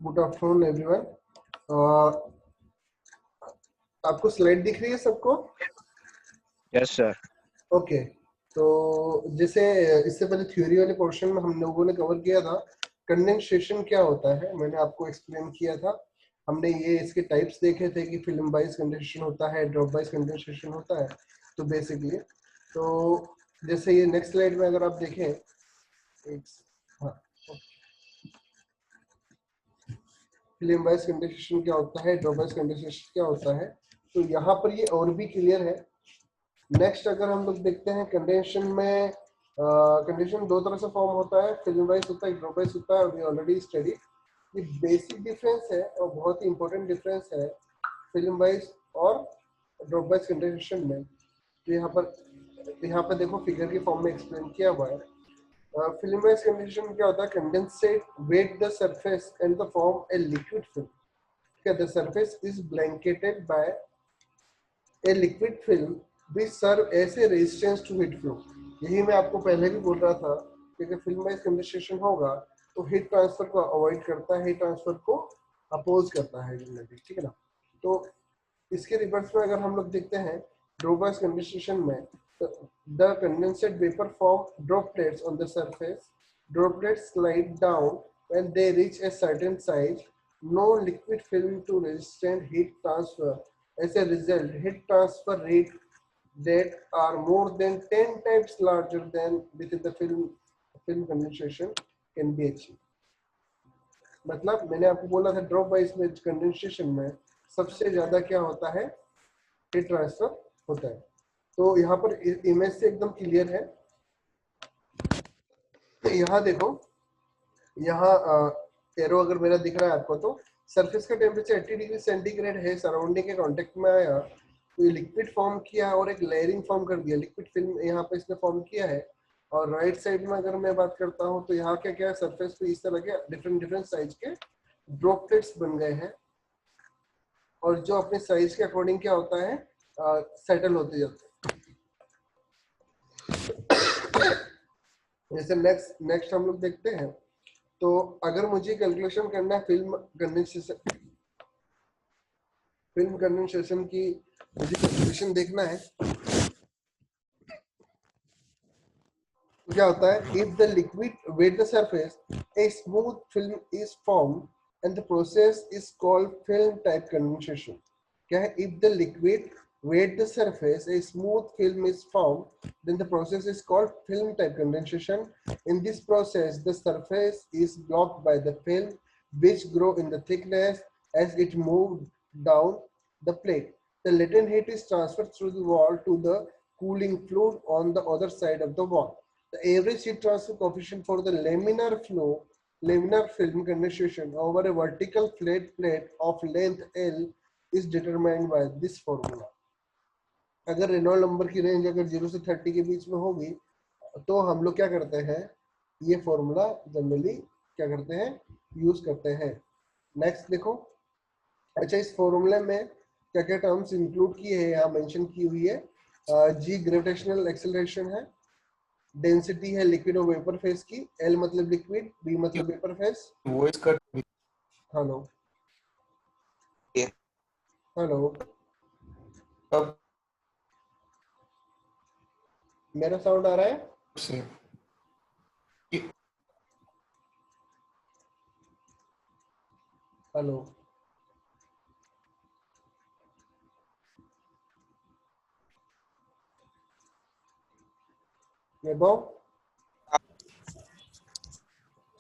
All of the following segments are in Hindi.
Good afternoon everyone. आपको स्लाइड दिख रही है सबको? Yes sir. ओके, तो जैसे इससे पहले थ्योरी वाले पोर्शन में हम लोगों ने कवर किया था कंडेंसेशन क्या होता है, मैंने आपको एक्सप्लेन किया था। हमने ये इसके टाइप्स देखे थे कि फिल्म वाइज कंडेंसेशन होता है, ड्रॉप वाइज कंडेंसेशन होता है। तो बेसिकली तो जैसे ये नेक्स्ट स्लाइड में अगर आप देखें हाँ, फिल्म वाइज कंडेंसेशन क्या होता है, ड्रॉप वाइज कंडेंसेशन क्या होता है, तो यहाँ पर ये और भी क्लियर है। नेक्स्ट अगर हम लोग देखते हैं कंडेंसेशन में, कंडेंसेशन दो तरह से फॉर्म होता है, फिल्म वाइज होता है, ड्रॉप वाइज होता है। वी ऑलरेडी स्टडी ये बेसिक डिफरेंस है और बहुत ही इंपॉर्टेंट डिफरेंस है फिल्म वाइज और ड्रॉप वाइज कंडेंसेशन में। तो यहाँ पर देखो फिगर के फॉर्म में एक्सप्लेन किया हुआ है। फिल्म वाइज कंडेंसेशन क्या होता है, condensate wet the surface and the form a liquid film. द surface is blanketed by a liquid film which serve as a resistance to heat flow। यही मैं आपको पहले भी बोल रहा था कि अगर फिल्म वाइज कंडेंसेशन होगा तो हीट ट्रांसफर को अवॉइड करता है, हीट ट्रांसफर को अपोज करता है जनरली, ठीक है ना। तो इसके रिवर्स में अगर हम लोग देखते हैं ड्रॉप वाइज कंडेंसेशन में, the condensed vapour form droplets on the surface. Droplets slide down when they reach a certain size. No liquid film to resist heat transfer. As a result, heat transfer rate that are more than 10 times larger than within the film condensation can be achieved। मतलब मैंने आपको बोला था ड्रॉप वाइज में कंडेंसेशन में सबसे ज्यादा क्या होता है, हीट ट्रांसफर होता है। तो यहाँ पर इमेज से एकदम क्लियर है। यहाँ देखो, यहाँ एरो अगर मेरा दिख रहा है आपको, तो सरफेस का टेम्परेचर 80 डिग्री सेंटीग्रेड है, सराउंडिंग के कांटेक्ट में आया तो ये लिक्विड फॉर्म किया और एक लेयरिंग फॉर्म कर दिया, लिक्विड फिल्म यहाँ पे इसने फॉर्म किया है। और राइट साइड में अगर मैं बात करता हूँ तो यहाँ क्या क्या है, सरफेस पे इस तरह के डिफरेंट डिफरेंट साइज के ड्रॉपलेट्स बन गए हैं और जो अपने साइज के अकॉर्डिंग क्या होता है, सेटल होते जाते हैं। जैसे नेक्स्ट हम लोग देखते हैं, तो अगर मुझे कैलकुलेशन करना है फिल्म कंडेंसेशन की, मुझे कैलकुलेशन देखना है, तो क्या होता है, if the liquid wet the surface a smooth film is form and the process is called film type condensation. क्या है, if the liquid weight the surface a smooth film is formed, then the process is called film type condensation. In this process the surface is blocked by the film which grow in the thickness as it moves down the plate. The latent heat is transferred through the wall to the cooling fluid on the other side of the wall. The average heat transfer coefficient for the laminar film condensation over a vertical flat plate of length L is determined by this formula। अगर रेनॉल्ड नंबर की रेंज अगर 0 से 30 के बीच में होगी तो हम लोग क्या करते हैं, ये फॉर्मूला जनरली क्या करते हैं, यूज करते हैं। नेक्स्ट देखो, अच्छा इस फॉर्मूले में क्या क्या टर्म्स इंक्लूड किए हैं, यहाँ मेंशन की हुई है। जी ग्रेविटेशनल एक्सेलरेशन है, डेंसिटी है लिक्विड और वेपर फेज की, एल मतलब लिक्विड, बी मतलब vapour phase. Voice cut. Hello hello, अब मेरा साउंड आ रहा है? से हेलो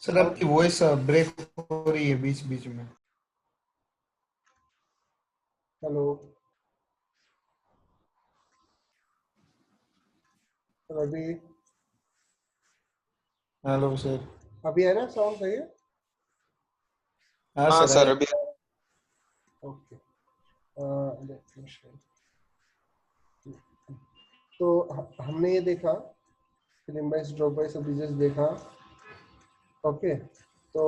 सर आपकी वॉइस ब्रेक हो रही है बीच बीच में। Hello Ravi, hello sir. अभी है ना साउंड सही है? हाँ सर अभी ओके, तो हमने ये देखा film wise drop wise objects देखा। ओके, तो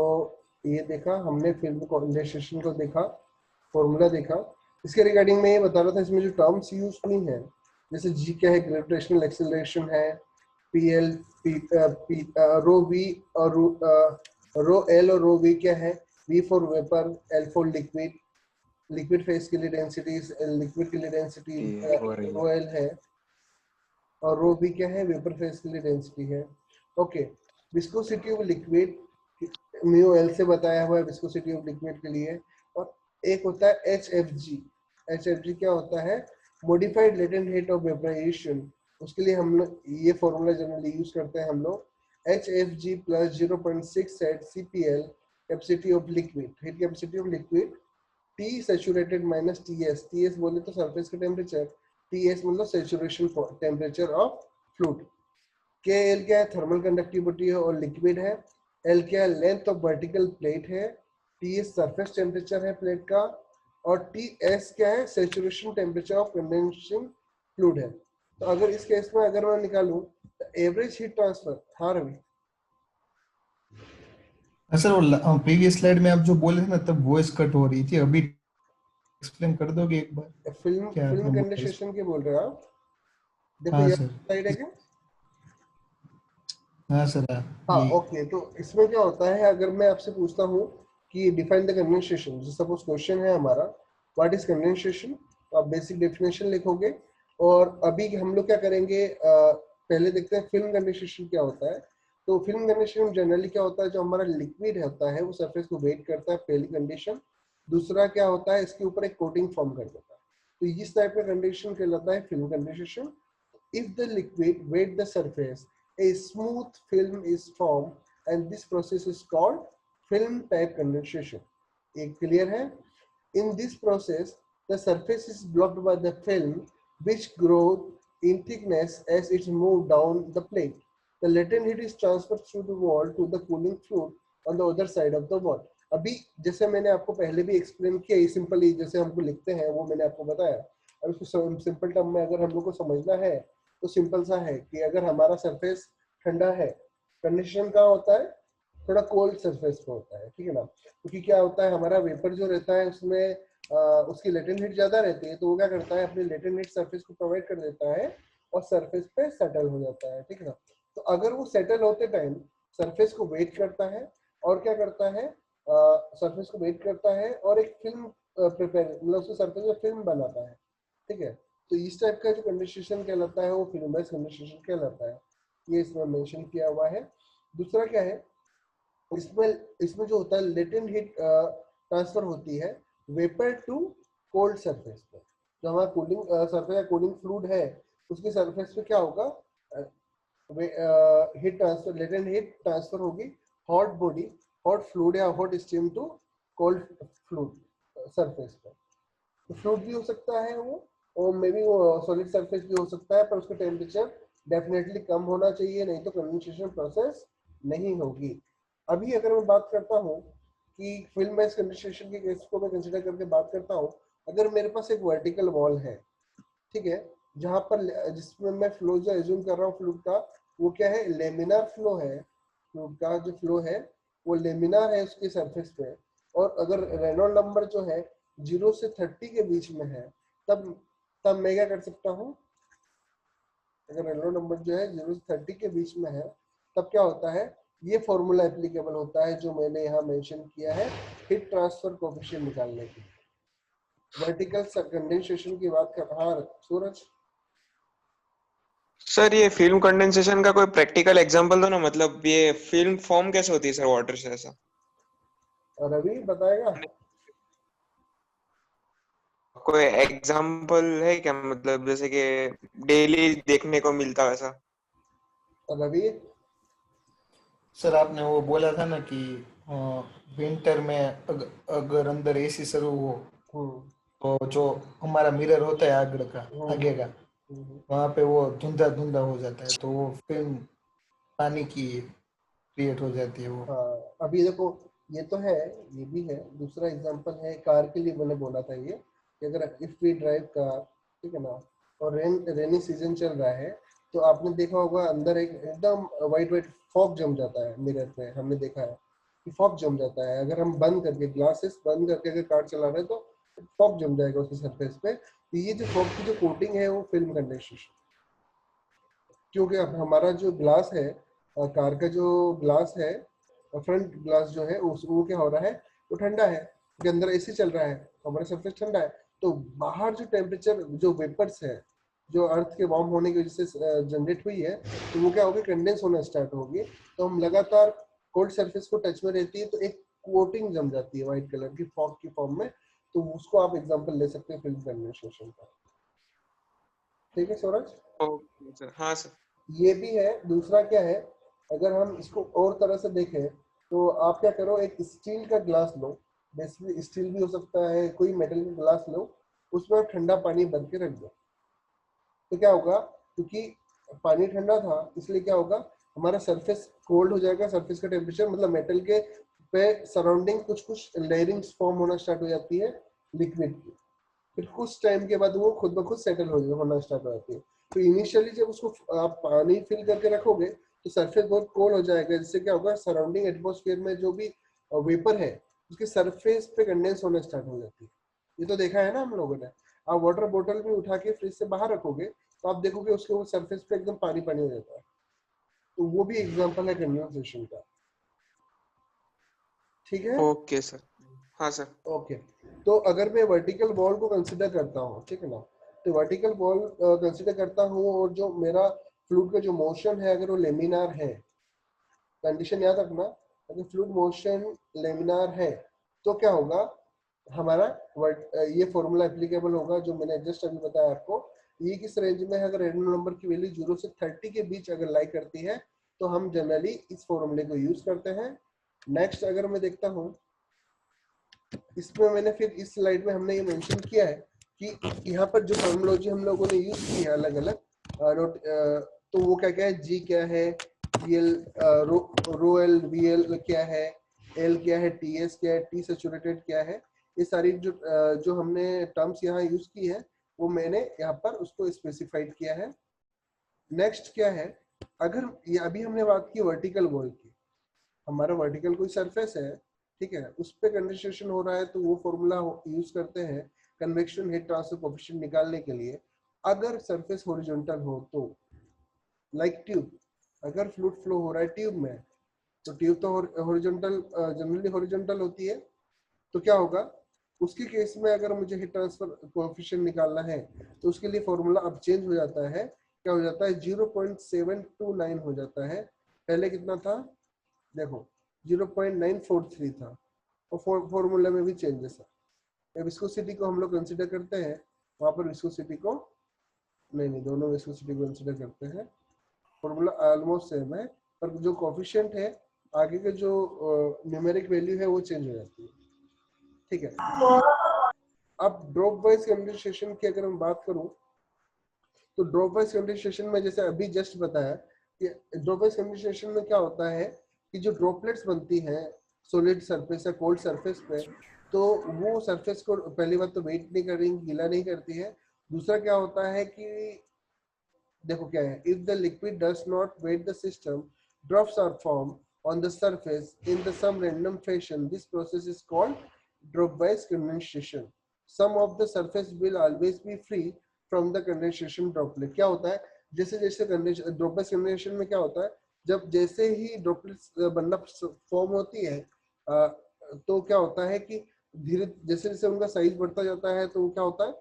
ये देखा हमने फिल्म कंडेंसेशन को देखा, फॉर्मूला देखा। इसके रिगार्डिंग मैं ये बता रहा था, इसमें जो टर्म्स यूज हुई हैं, जैसे जी क्या है, ग्रेविटेशनल एक्सेलरेशन है, पी एल रो वी और रो एल और रो वी क्या है, V for vapor, L for liquid, liquid phase के लिए डेंसिटी, लिक्विड के लिए डेंसिटी रो एल है, और रो बी क्या है, वेपर फेस के लिए डेंसिटी है। Okay, viscosity of liquid mu L से बताया हुआ है विस्कोसिटी ऑफ लिक्विड के लिए। और एक होता है H F G. H F G क्या होता है, modified latent heat of vaporisation. उसके लिए हम लोग ये फॉर्मूला जनरली यूज करते हैं हम लोग, H F G plus 0.6 eight C P L capacity of liquid, heat capacity of liquid, T saturated minus TS, TS बोले तो सरफेस का टेम्परेचर, TS मतलब saturation temperature of fluid. KL क्या है, थर्मल कंडक्टिविटी है और लिक्विड है। L क्या है, लेंथ ऑफ वर्टिकल प्लेट है। TS सरफेस टेम्परेचर है प्लेट का, और TS क्या है, saturation temperature of condensing fluid है। तो अगर इस केस में अगर मैं निकालूं एवरेज हीट ट्रांसफर, हाँ रवि। सर वो प्रीवियस स्लाइड में आप जो बोले थे ना तब वॉइस कट हो रही थी, अभी एक्सप्लेन कर दोगे एक बार फिल्म क्या आपने फिल्म बोला इस? कंडेंसेशन के बोल रहे हो आप? देखो हाँ ये सर, स्लाइड है क्या? हाँ सर, हाँ यही। ओके, तो इसमें क्या होता है, अगर मैं आपसे पूछता हूँ कि डिफाइन द कंडेंसेशन, जो सपोज क्वेश्चन है हमारा व्हाट इज कंडेंसेशन, तो आप बेसिक डेफिनेशन लिखोगे। और अभी हम लोग क्या करेंगे, पहले देखते हैं फिल्म कंडेंसेशन क्या होता है। तो फिल्म कंडेंसेशन जनरली क्या होता है, जो हमारा लिक्विड होता है वो सरफेस को वेट करता है, पहली कंडीशन। दूसरा क्या होता है, इसके ऊपर एक कोटिंग फॉर्म कर देता है, तो इस टाइप का कंडीशन कहलाता है film condensation. If the liquid wet the surface, a smooth film is formed, and this process is called film type condensation. एक clear है? In this process, the surface is blocked by the film, which grows in thickness as it moves down the plate. The latent heat is transferred through the wall to the cooling fluid on the other side of the wall. अभी जैसे मैंने आपको पहले भी एक्सप्लेन किया, सिंपली जैसे हमको लिखते हैं वो मैंने आपको बताया। अब इसको सिंपल टर्म में अगर हम लोग को समझना है तो सिंपल सा है कि अगर हमारा सरफेस ठंडा है, कंडीशन कहाँ होता है, थोड़ा कोल्ड सरफेस पे होता है, ठीक है ना। क्योंकि क्या होता है, हमारा वेपर जो रहता है उसमें उसकी लेटेंट हीट ज्यादा रहती है, तो वो क्या करता है, अपनी लेटेंट हीट सरफेस को प्रोवाइड कर देता है और सरफेस पे सेटल हो जाता है, ठीक है ना। तो अगर वो सेटल होते टाइम सरफेस को वेट करता है, और क्या करता है, सरफेस को वेट करता है और एक फिल्म प्रिपेयर, मतलब उसके सरफेस में फिल्म बनाता है, ठीक है। तो इस टाइप का जो कंडेंसेशन कहलाता है वो फिल्म बेस्ड कंडेंसेशन कहलाता है, ये इसमें मेंशन किया हुआ है। दूसरा क्या है, इसमें इसमें जो होता है लेटेंट हीट ट्रांसफर होती है वेपर टू कोल्ड सरफेस पे। जो हमारा कूलिंग सरफेस या कूलिंग फ्लूइड है उसके सरफेस पे क्या होगा, heat transfer, latent heat transfer होगी हॉट बॉडी, हॉट फ्लूइड या hot steam to cold fluid surface पे। तो फ्लूइड भी हो सकता है वो, और मे बी वो सॉलिड सरफेस भी हो सकता है, पर उसका टेम्परेचर डेफिनेटली कम होना चाहिए, नहीं तो कंडेंसेशन प्रोसेस नहीं होगी। अभी अगर मैं बात करता हूँ कि फिल्म बेस्ड कंडेंसेशन के केस को मैं कंसिडर करके बात करता हूँ, अगर मेरे पास एक वर्टिकल वॉल है, ठीक है, जहां पर जिसमें मैं फ्लो जो एज्यूम कर रहा हूँ फ्लूइड का, वो क्या है, लेमिनार फ्लो है। फ्लूइड का जो फ्लो है वो लेमिनार है उसके सरफेस पे, और अगर रेनॉल्ड नंबर जो है 0 से 30 के बीच में है, तब तब मैं क्या कर सकता हूँ, अगर रेनॉल्ड नंबर जो है 0 से 30 के बीच में है, तब क्या होता है, ये फॉर्मूला एप्लीकेबल होता है जो मैंने यहाँ मेंशन किया है हीट ट्रांसफर कोएफिशिएंट निकालने के लिए। वर्टिकल कंडेंसेशन की बात कर, हाँ सूरज। सर ये फिल्म कंडेंसेशन का कोई प्रैक्टिकल एग्जांपल दो ना, मतलब ये फिल्म फॉर्म कैसे होती है सर वाटर से ऐसा? रवि बताएगा। कोई एग्जांपल है क्या, मतलब जैसे कि डेली देखने को मिलता है ऐसा? रवि। सर आपने वो बोला था ना कि विंटर में अगर अंदर एसी शुरू हो हम्म तो जो हमारा मिरर होता है आगे का, हम्म। वहाँ पे वो धुंधा धुंधा हो जाता है, तो वो फिल्म पानी की क्रिएट हो जाती है वो। हाँ अभी देखो, ये तो है, ये भी है। दूसरा एग्जांपल है कार के लिए, मैंने बोला था ये कि अगर इफ वी ड्राइव कार, ठीक है ना, और रेनी सीजन चल रहा है, तो आपने देखा होगा अंदर एक एकदम वाइट वाइट फॉग जम जाता है मिरर पे, हमने देखा है कि फॉग जम जाता है। अगर हम बंद करके ग्लासेस बंद करके अगर कार चला रहे हैं तो फॉग जम जाएगा उसके सरफेस पे। तो ये जो फॉग की जो कोटिंग है वो फिल्म कंडेंसेशन, क्योंकि अब हमारा जो ग्लास है, कार का जो ग्लास है, फ्रंट ग्लास जो है उस वो क्या हो रहा है, वो ठंडा है, के अंदर एसी चल रहा है तो हमारा सरफेस ठंडा है। तो बाहर जो टेम्परेचर, जो वेपर्स है जो अर्थ के वार्म होने की वजह से जनरेट हुई है, तो वो क्या होगी, कंडेंस होना स्टार्ट होगी। तो हम लगातार कोल्ड सरफेस को टच में रहती है तो एक कोटिंग जम जाती है व्हाइट कलर की फॉग की फॉर्म में। तो उसको आप एग्जांपल ले सकते हैं फिल्म कंडेंसेशन का। ठीक है सूरज? Okay sir. हाँ सर। ये भी है। दूसरा क्या है, अगर हम इसको और तरह से देखें तो आप क्या करो, एक स्टील का ग्लास लो, बेसिकली स्टील भी हो सकता है, कोई मेटल का ग्लास लो, उसमें आप ठंडा पानी भर के रख दो। तो क्या होगा, क्योंकि पानी ठंडा था इसलिए क्या होगा, हमारा सरफेस कोल्ड हो जाएगा। सरफेस का टेम्परेचर मतलब मेटल के पे सराउंडिंग कुछ कुछ लेयरिंग्स फॉर्म होना स्टार्ट हो जाती है लिक्विड की। फिर कुछ टाइम के बाद वो खुद ब खुद सेटल होना स्टार्ट हो जाती है। तो इनिशियली जब उसको आप पानी फिल करके रखोगे तो सरफेस बहुत कोल्ड हो जाएगा, जिससे क्या होगा, सराउंडिंग एटमॉस्फेयर में जो भी वेपर है उसके सरफेस पे कंडेंस होना स्टार्ट हो जाती है। ये तो देखा है ना हम लोगों ने। आप वाटर बोतल भी उठा के फ्रिज से बाहर रखोगे तो आप देखोगे उसके वो सरफेस पे एकदम पानी पानी हो जाता है। तो वो भी एग्जांपल है कंडेंसेशन का। ठीक है? Okay sir. हाँ सर। ओके। तो अगर मैं वर्टिकल वॉल को कंसिडर करता हूँ, ठीक है ना, तो वर्टिकल वॉल कंसिडर करता हूँ और जो मेरा फ्लूइड का जो मोशन है अगर वो लेमिनार है, कंडीशन याद रखना, अगर फ्लूइड मोशन लेमिनार है तो क्या होगा, हमारा ये फॉर्मूला एप्लीकेबल होगा जो मैंने जस्ट अभी बताया आपको। ये किस रेंज में है, अगर रेंडम नंबर की वैल्यू 0 से 30 के बीच अगर लाई करती है तो हम जनरली इस फॉर्मूले को यूज करते हैं। नेक्स्ट अगर मैं देखता हूँ, इसमें मैंने फिर इस स्लाइड में हमने ये मेंशन किया है कि यहाँ पर जो टर्मिनोलॉजी हम लोगों ने यूज की है अलग अलग तो वो क्या क्या है, जी क्या है, VL, rho L V L क्या है, एल क्या है, टी एस क्या है, टी सैचुरेटेड क्या है, ये सारी जो हमने टर्म्स यहाँ यूज की है वो मैंने यहाँ पर उसको स्पेसिफाइड किया है। नेक्स्ट क्या है, अगर ये अभी हमने बात की वर्टिकल वॉल की, हमारा वर्टिकल कोई सरफेस है, ठीक है, उस पे कंडेंसेशन हो रहा है तो वो फॉर्मूला यूज करते हैं कन्वेक्शन हीट ट्रांसफर कोएफिशिएंट निकालने के लिए। अगर सरफेस हॉरिजॉन्टल हो तो लाइक ट्यूब, अगर फ्लूइड फ्लो हो रहा है ट्यूब में तो ट्यूब तो हॉरिजॉन्टल, जनरली हॉरिजॉन्टल होती है। तो क्या होगा उसके केस में, अगर मुझे हीट ट्रांसफर कोएफिशिएंट निकालना है तो उसके लिए फॉर्मूला अब चेंज हो जाता है। क्या हो जाता है, 0.729 हो जाता है। पहले कितना था, देखो 0.943 था, और फॉर्मूला में भी चेंजेस है। विस्कोसिटी को हम लोग कंसीडर करते हैं, वहां पर विस्कोसिटी को नहीं, दोनों विस्कोसिटी को कंसीडर करते हैं। फॉर्मूला ऑलमोस्ट सेम है, पर जो कोफिशिएंट है आगे के जो न्यूमेरिक वैल्यू है वो चेंज हो जाती है। ठीक है, अब ड्रॉप वाइज कंडेंसेशन की अगर मैं बात करूं तो ड्रॉप वाइज कंडेंसेशन में जैसे अभी जस्ट बताया कि ड्रॉप वाइज कंडेंसेशन में क्या होता है कि जो ड्रॉपलेट्स बनती हैं सॉलिड सरफेस या कोल्ड सरफेस पे, तो वो सरफेस को पहली बात तो वेट नहीं करेंगी, गीला नहीं करती है। दूसरा क्या होता है कि देखो क्या है, if the liquid does not wet the system, drops are form on the surface in the some random fashion. This process is called drop wise condensation. Some of the surface will always be free from the condensation droplet. क्या होता है, जैसे जैसे ड्रॉप वाइज कंडेंसेशन में क्या होता है, जब जैसे ही ड्रॉपलेट्स बनना फॉर्म होती है तो क्या होता है कि धीरे जैसे जैसे उनका साइज बढ़ता जाता है तो क्या होता है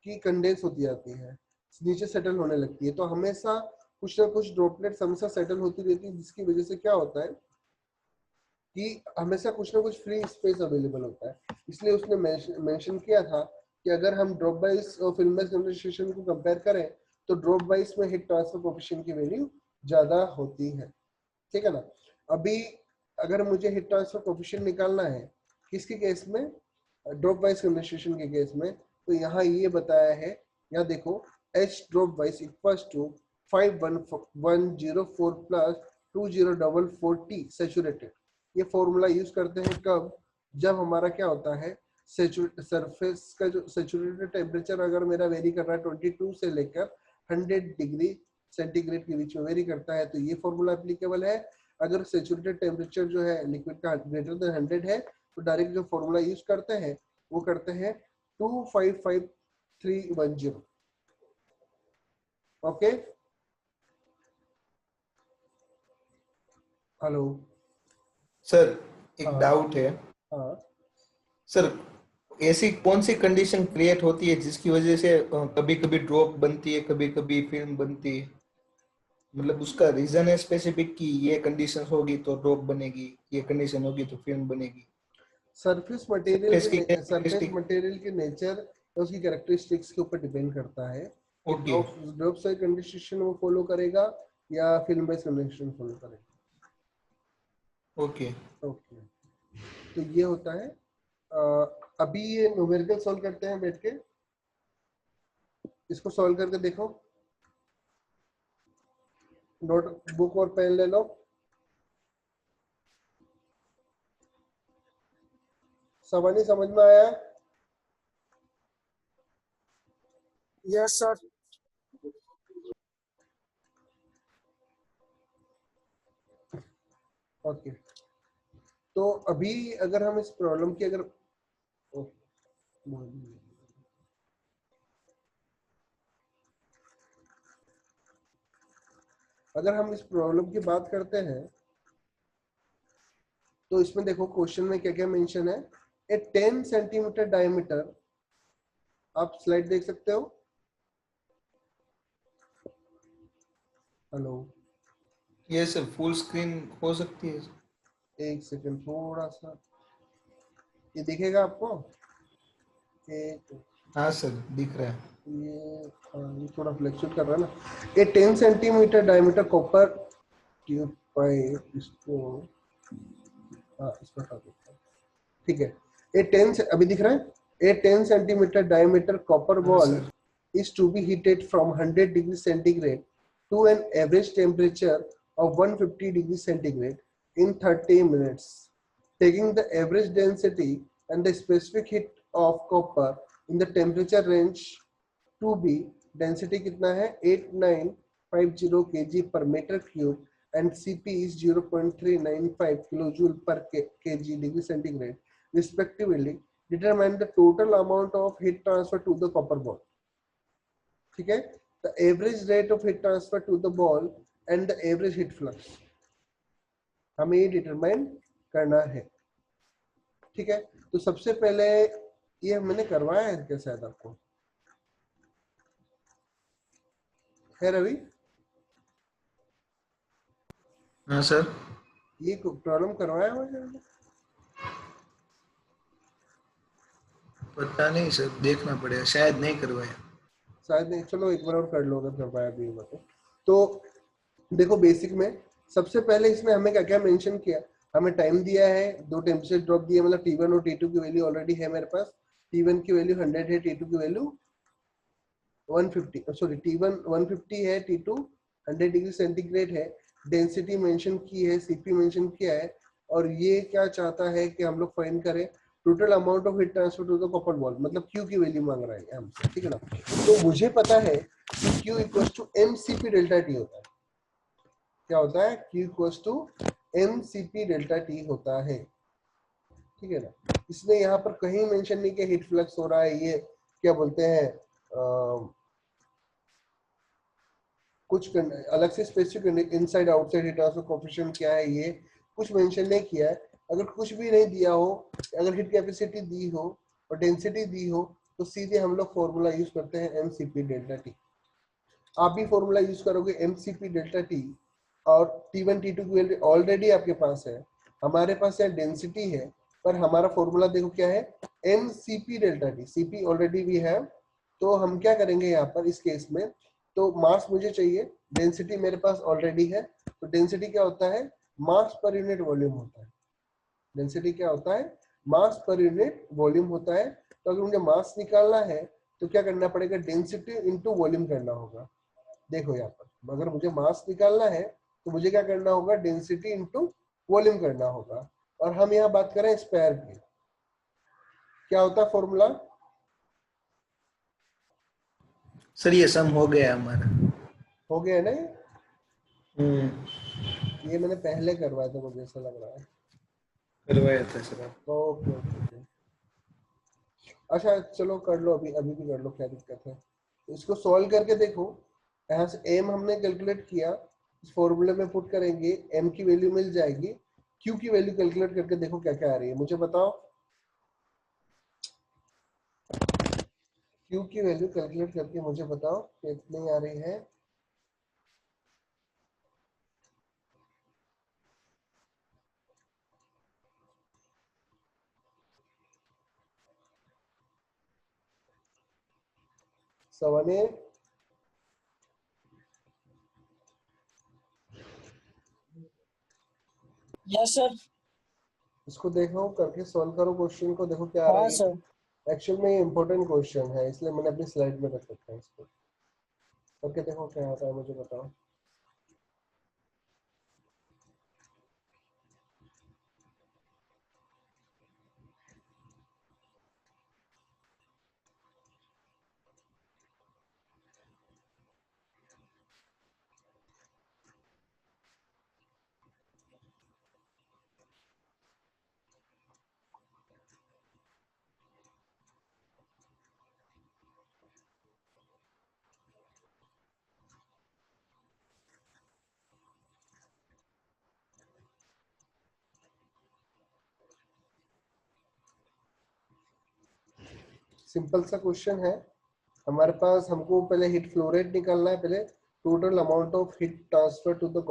कि कंडेंस होती जाती है, नीचे सेटल होने लगती है। तो हमेशा कुछ ना कुछ ड्रॉपलेट्स हमेशा सेटल होती रहती है, जिसकी वजह से क्या होता है कि हमेशा कुछ ना कुछ फ्री स्पेस अवेलेबल होता है। इसलिए उसने मेंशन किया था कि अगर हम ड्रॉप वाइज और फिल्म वाइज कंडेंसेशन को कंपेयर करें तो ड्रॉप वाइज में हीट ट्रांसफर कोएफिशिएंट की वैल्यू ज्यादा होती है। ठीक है ना। अभी अगर मुझे हीट ट्रांसफर कोएफिशिएंट निकालना है किसके केस में, ड्रॉप वाइज कंडेंसेशन के केस में, तो यहाँ ये बताया है, यहाँ देखो H drop wise equals to 5104 plus 2044T saturated. ये फॉर्मूला यूज करते हैं कब, जब हमारा क्या होता है, सरफेस का जो सैचुरेटेड टेम्परेचर अगर मेरा वेरी कर रहा है 22 से लेकर 100 डिग्री सेंटीग्रेड के बीच में वेरी करता है तो ये फॉर्मूला एप्लीकेबल है। अगर सैचुरेटेड टेम्परेचर जो है लिक्विड का ग्रेटर देन 100 है तो डायरेक्ट जो फॉर्मूला यूज करते हैं वो करते हैं 255310। ओके, हेलो सर एक हाँ डाउट है, हाँ सर ऐसी कौन सी कंडीशन क्रिएट होती है जिसकी वजह से कभी कभी ड्रॉप बनती है, कभी कभी फिल्म बनती है? मतलब उसका रीजन है स्पेसिफिक कि ये कंडीशन होगी तो ड्रॉप बनेगी, ये कंडीशन होगी तो फिल्म बनेगी? सरफेस सरफेस की सरफेस कैरेक्टरिस्टिक। मटेरियल के नेचर और उसकी कैरेक्टरिस्टिक्स के ऊपर डिपेंड करता है कि ओके। ड्रॉप साइज कंडीशन वो फॉलो करेगा या फिल्म बेस्ड कंडीशन फॉलो करेगा। ओके। ओके, तो ये होता है। अभी ये न्यूमेरिकल सॉल्व करते हैं बैठ के, इसको सॉल्व करके देखो। नोट बुक और पेन ले लो। सवानी समझ में आया? Yes sir. ओके, तो अभी अगर हम इस प्रॉब्लम की अगर हम इस प्रॉब्लम की बात करते हैं तो इसमें देखो क्वेश्चन में क्या क्या मेंशन है। ए 10 सेंटीमीटर डायमीटर, आप स्लाइड देख सकते हो। हेलो, ये सर फुल स्क्रीन हो सकती है? एक सेकंड, थोड़ा सा ये दिखेगा आपको? एक, हाँ सर दिख रहा है। ये थोड़ा फ्लैक्चुएट कर रहा है ना। ये 10 centimetre diameter copper tube pipe, इसको इसको हटा देता हूं। ठीक है, ये 10 से अभी दिख रहा है। ए 10 सेंटीमीटर डायमीटर कॉपर हाँ ball sir. is to be heated from 100 degrees centigrade to an average temperature of 150 degrees centigrade in 30 minutes. Taking the average density and the specific heat of copper in the temperature range to be, density कितना है 8950 kg per meter cube and Cp is 0.395 kilojoule per kg degree centigrade respectively. Determine the total amount of heat transfer to the copper ball. ठीक है, the average rate of heat transfer to the ball and the average heat flux हमें ये डिटरमाइन करना है। ठीक है, तो सबसे पहले ये मैंने करवाया है क्या शायद आपको, है रवि? हाँ सर। ये प्रॉब्लम करवाया हुआ है? पता नहीं सर, देखना पड़ेगा, शायद नहीं करवाया। शायद नहीं, चलो एक बार और कर लो अगर करवाया भी होगा तो देखो बेसिक में सबसे पहले इसमें हमें क्या क्या मेंशन किया। हमें टाइम दिया है, दो टेम्परेचर ड्रॉप दिए, मतलब T1 और T2 की वैल्यू ऑलरेडी है मेरे पास। T1 की वैल्यू 100 है, T2 की वैल्यू 150, सॉरी T1 150 है, T2 100 डिग्री सेंटीग्रेड है। डेंसिटी मेंशन की है, Cp मेंशन किया है, और ये क्या चाहता है कि हम लोग फाइंड करें total amount of heat transfer to the copper ball, मतलब Q की वैल्यू मांग रहा है हमसे, ठीक है ना। तो मुझे पता है कि Q equals to mCp delta T होता है। क्या होता है? Q equals to mCp delta T होता है, ठीक है ना। इसने यहाँ पर कहीं मेंशन नहीं किया हीट फ्लक्स हो रहा है, ये क्या बोलते हैं कुछ अलग से specific inside outside heat transfer coefficient क्या है, ये कुछ मेंशन नहीं किया है। अगर कुछ भी नहीं दिया हो, अगर हीट कैपेसिटी दी हो और डेंसिटी दी हो, तो सीधे हम लोग फॉर्मूला यूज करते हैं mCp डेल्टा T। आप भी फॉर्मूला यूज करोगे mCp डेल्टा T, और T1 T2 की वैल्यू ऑलरेडी आपके पास है, हमारे पास यहाँ डेंसिटी है, पर हमारा फॉर्मूला देखो क्या है, mCp delta T। Cp already भी है, तो हम क्या करेंगे यहाँ पर इस केस में, तो मास मुझे चाहिए, डेंसिटी मेरे पास ऑलरेडी है, तो डेंसिटी क्या होता है, मास पर यूनिट वॉल्यूम होता है। डेंसिटी क्या होता है, मास पर यूनिट वॉल्यूम होता है। तो अगर मुझे मास निकालना है तो क्या करना पड़ेगा, डेंसिटी इंटू वॉल्यूम करना होगा। देखो यहाँ पर अगर मुझे मास निकालना है तो मुझे क्या करना होगा, डेंसिटी इंटू वॉल्यूम करना होगा। और हम यहाँ बात करें स्क्वायर की, क्या होता है फॉर्मूला? सर ये सम हो गया हमारा। हो गया ना ये मैंने पहले करवाया था, मुझे ऐसा लग रहा है। करवाया था सर आप। ओके ओके ओके, अच्छा चलो कर लो, अभी अभी भी कर लो, क्या दिक्कत है। इसको सॉल्व करके देखो, यहाँ से m हमने कैलकुलेट किया, इस फॉर्मूले में पुट करेंगे, m की वैल्यू मिल जाएगी। q की वैल्यू कैलकुलेट करके देखो क्या क्या आ रही है, मुझे बताओ। Q की वैल्यू कैलकुलेट करके मुझे बताओ कितनी आ रही है। सवाने यस सर। इसको देखो, करके सॉल्व करो क्वेश्चन को, देखो क्या आ हाँ रही है। सर। एक्चुअल में ये इंपॉर्टेंट क्वेश्चन है, इसलिए मैंने अपनी स्लाइड में रख रखा है इसको। करके देखो क्या आता है, मुझे बताओ। सिंपल सा क्वेश्चन है हमारे पास। हमको पहले हीट फ्लो रेट निकालना है। पहले total amount of heat transfer to the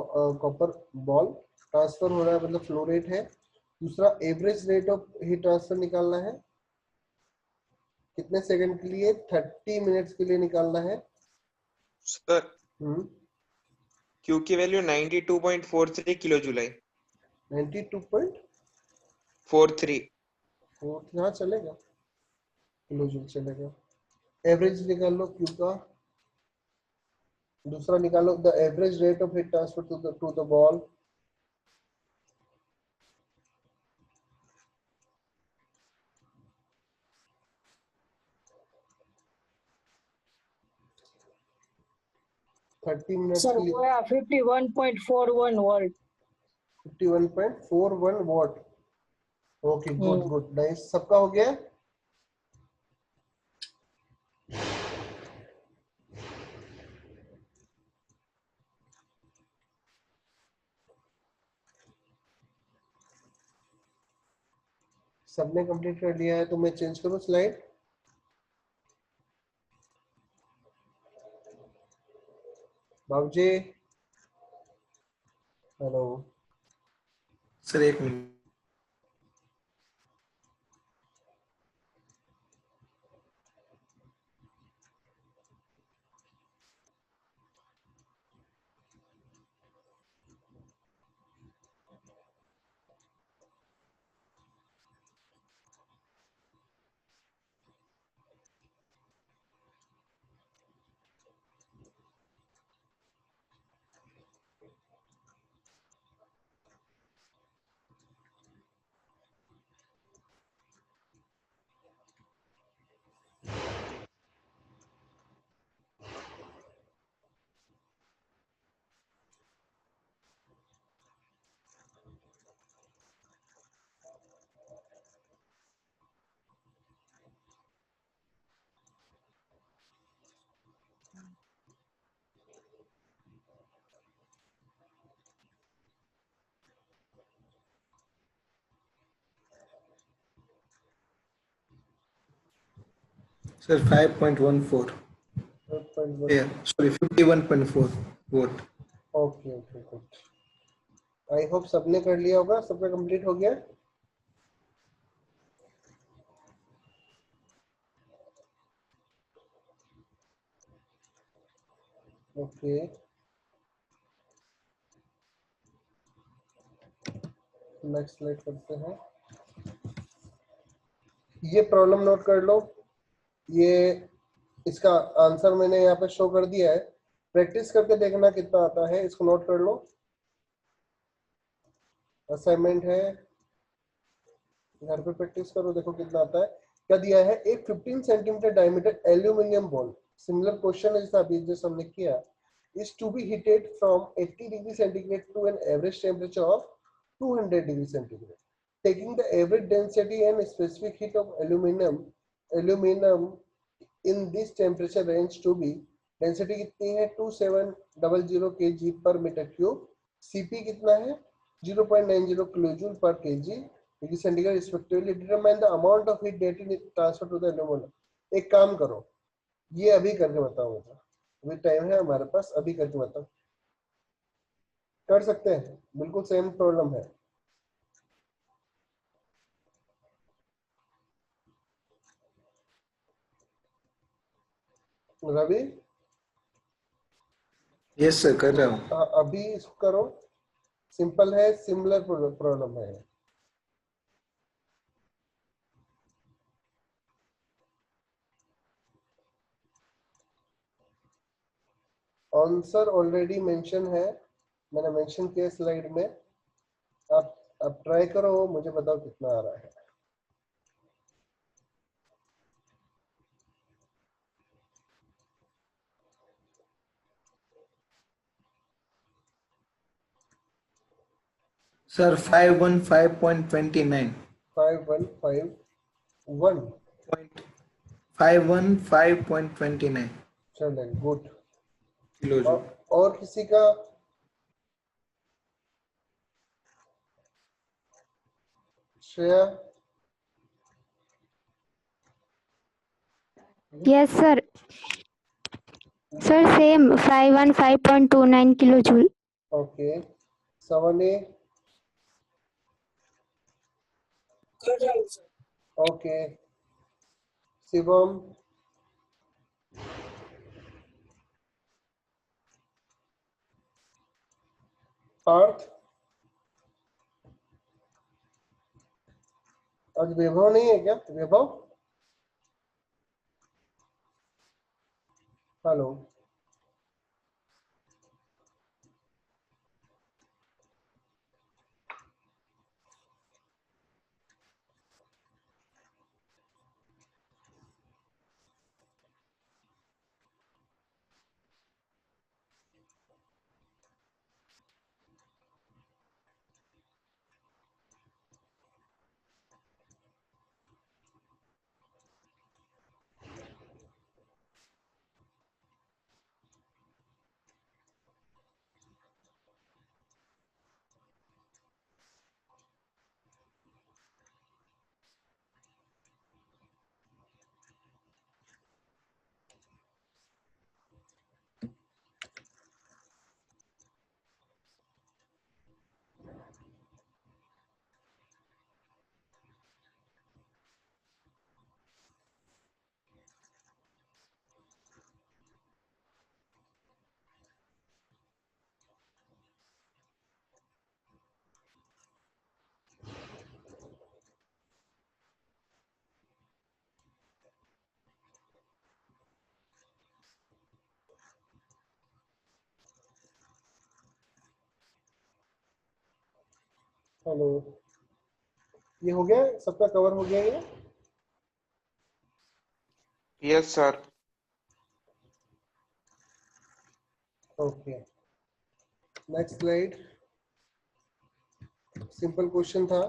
copper ball transfer हो रहा है, मतलब फ्लो रेट है। दूसरा average rate of heat transfer निकालना है, कितने सेकंड के लिए, 30 मिनट्स के लिए निकालना है। सर हम्म Q की वैल्यू 92.43 किलो जूलाई 92.4 43। यहाँ चलेगा, किलो जूल चलेगा। एवरेज निकाल लो क्यू का। दूसरा निकालो the average rate of heat transfer to the ball. Thirty minutes sir के वो लिए है 51.41 volt. 51.41 watt. Okay, good hmm. Good, nice. सबका हो गया। सबने कंप्लीट कर लिया है तो मैं चेंज करूं स्लाइड। बाबूजी, हेलो। सर एक minute. Sir 5.14 sorry 51.4 vote. Okay okay, good. I hope सबने कर लिया होगा, सबका कंप्लीट हो गया। ओके, नेक्स्ट स्लाइड करते हैं। ये प्रॉब्लम नोट कर लो। ये इसका आंसर मैंने यहाँ पे शो कर दिया है। प्रैक्टिस करके देखना कितना आता है, इसको नोट कर लो। असाइनमेंट है, घर पे प्रैक्टिस करो, देखो कितना आता है। क्या दिया है, एक 15 centimetre diameter aluminium ball, similar question है जैसा अभी जैसे हमने किया, is to be heated from 80 degree centigrade to an average temperature of 200 degree centigrade. Taking the average density and specific heat of aluminum in this temperature range to be, density कितनी है 2700 kg per meter cube, Cp कितना है 0.90 kilojoule per kg degree centigrade respectively. Determine the amount of heat that is transferred to the aluminum. एक काम करो, ये अभी करके बताओ मुझे, अभी टाइम है हमारे पास, अभी करके बताओ। कर सकते हैं, बिल्कुल सेम प्रॉब्लम है। रवि, यस सर, कर रहा हूँ। अभी इसको करो, सिंपल है, सिमिलर प्रॉब्लम है। आंसर ऑलरेडी मेंशन है, मैंने मेंशन किया स्लाइड में। आप अब ट्राई करो, मुझे बताओ कितना आ रहा है। सर 515.29 5151। 515.29 चले, गुड। Kilo joule. और किसी का? Shreya? Yes, sir. Sir, same 515.29 kilojoule. Okay. सवने? कर रहा हूँ सर। ओके। शिवम? पार्थ? आज वैभव नहीं है क्या? वैभव? हेलो? हेलो? ये हो गया, सबका कवर हो गया ये? Yes sir. Okay, next slide. Simple question था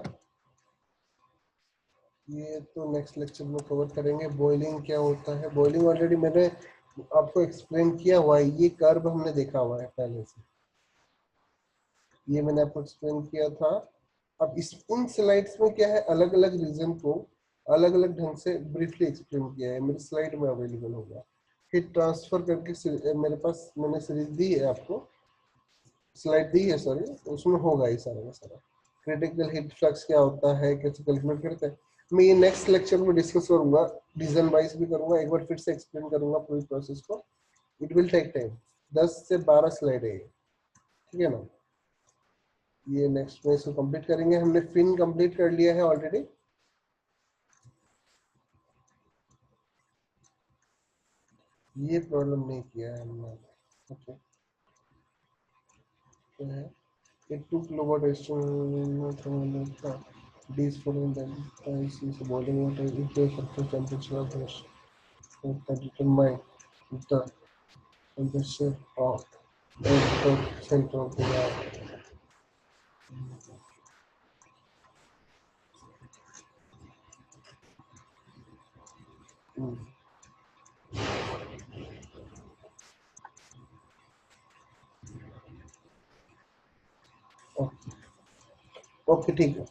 ये, तो नेक्स्ट लेक्चर में कवर करेंगे। बॉइलिंग क्या होता है? बॉइलिंग ऑलरेडी मैंने आपको एक्सप्लेन किया हुआ है, ये कर्व हमने देखा हुआ है पहले से, ये मैंने आपको एक्सप्लेन किया था। अब इस इन स्लाइड्स में क्या है, अलग अलग रीजन को अलग अलग ढंग से ब्रीफली एक्सप्लेन किया है, मेरे स्लाइड में अवेलेबल होगा। हिट ट्रांसफर करके मेरे पास मैंने सीरीज दी है आपको, स्लाइड दी है सॉरी, उसमें होगा ये सारा का सारा। क्रिटिकल हीट फ्लक्स क्या होता है, कैसे कैलकुलेट करते हैं, मैं ये नेक्स्ट लेक्चर में डिस्कस करूंगा, रीजन वाइज भी करूंगा, एक बार फिर से एक्सप्लेन करूंगा पूरी प्रोसेस को। इट विल टेक टाइम, 10 से 12 स्लाइड है ये, ठीक है ना। ये नेक्स्ट में इसको कंप्लीट करेंगे। हमने फिन कंप्लीट कर लिया है ऑलरेडी। ये प्रॉब्लम नहीं किया है हमने। ओके, तो है it took kilowatt estimate these following that is boiling water if the surface temperature of the that determine the temperature of the center of the wire. Okay, ठीक है।